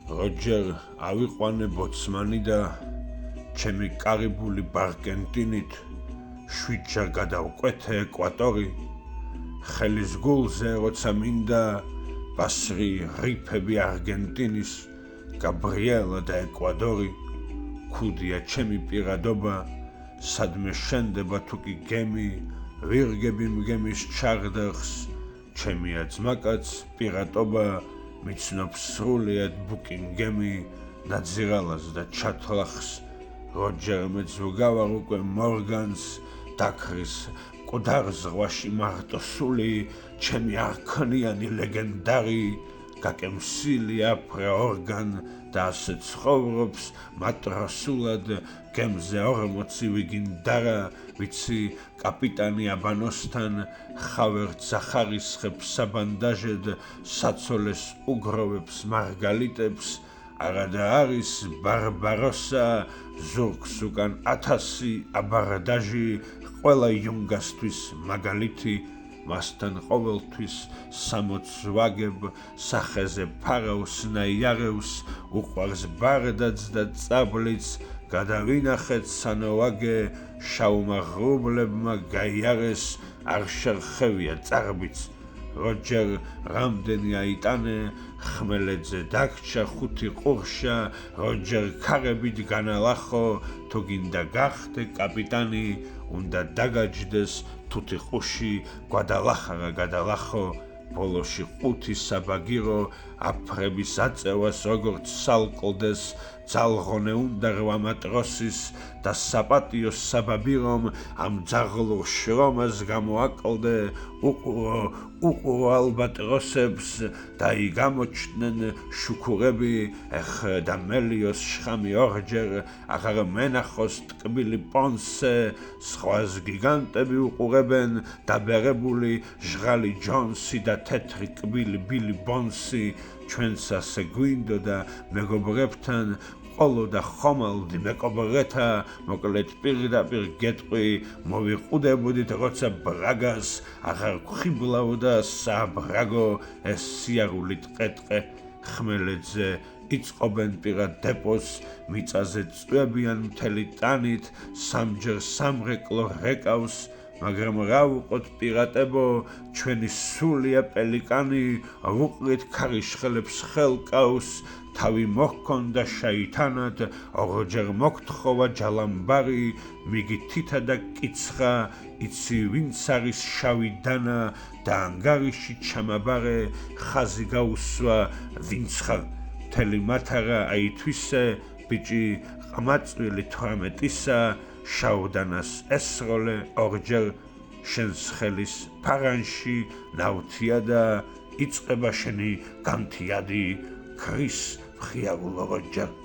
როჯერ ავიყვანე ბოცმანი და ჩემი კარიბული ბარკენტინით შვიდჯერ გადავკვეთე ეკვატორი ხელის გულზე როცა მინდა ბასრი რიფები არგენტინის გაბრიელა და ეკვადორი ქუდია ჩემი პირადობა სადმე შენდება თუ კი გემი ვირგები მგემის ჩარდახს ჩემია ძმაკაც პირატობა მიცნობს სრულიად ბუკინგემი ნაძირალას და ჩათლახს როჯერ მეძვგავარ უკვე მორგანს დაქრის მკვდარ ზღვაში მარტოსული ჩემი არქანიანი ლეგენდარი გაკემსილი აფრა ორგან და ასე ცხოვრობს მატროსულად გემზე 40 ვიგინდარა ვიცი კაპიტანი აბანოსთან ხავერთ სახარისხებს საბანდაჟედ საცოლეს უგროვებს მარგალიტებს არადა არის ბარბაროსა ზურგს უკან 1000 აბარდაჟი ყველა იუნგასთვის მაგალითი მასთან ყოველთვის 60 ვაგებ სახეზე ფარავს ნაიარევს უყვარს ბარდაც და წაბლიც გადავინახეთ სანოვაგე შაუმა ღრუბლებმა გაიარეს არ შერხევია წარბიც როჯერ რამდენი აიტანე ხმელეთზე დაგჭა 5 ყურშა როჯერ ქარებით განალახო თუ გინდა გახდე კაპიტანი უნდა დაგაჯდეს თუთი ყუში გადალახარა გადალახო ბოლოში 5 საბაგირო აფრების აწევას როგორც სალკლდეს ძალღონე უნდა რვა მატროსის და საპატიოს საბაბირომ ამ ძაღლურ შრომას გამოაკლდე უყურო ალბატროსებს და იგამოჩნდნენ შუქურები და მელიოს შხამი ორჯერ აღარ მენახოს ტკბილი პონსე სხვას გიგანტები უყურებენ დაბერებული ჟღალი ჯონსი და თეთრი კბილი ბილი ბონსი ჩვენც ასე გვინდოდა მეგობრებთან ყოლო და ხომალდი მეკობრეთა მოკლედ პირდაპირ გეტყვი მოვიყუდებოდით როცა ბრაგას აღარ გვხიბლავდა საბრაგო ეს სიარული ტყეტყე ხმელეთზე იწყობენ პირად დეპოს მიწაზე წვევიან მთელი ტანით სამჯერ სამრეკლო რეკავს მაგრამ რა ვუყოთ პირატებო ჩვენი სულია პელიკანი ვუყრით ქარიშხელებს ხელკავს თავი მოჰქონდა შაითანად ორჯერ მოგთხოვა ჯალამბარი მიგი თითა და კიცხა იცი ვინც არის შავი დანა და ანგარიში ჩამაბარე ხაზი გაუსვა ვინც ხარ მთელი მათარა აითვისე ბიჭი ყმაწვილი 18-ისა შაუდანას ესროლე ორჯერ შენს ხელის ფარანში ნავთია და იწყება შენი განთიადი ქრის მხიარულო როჯერ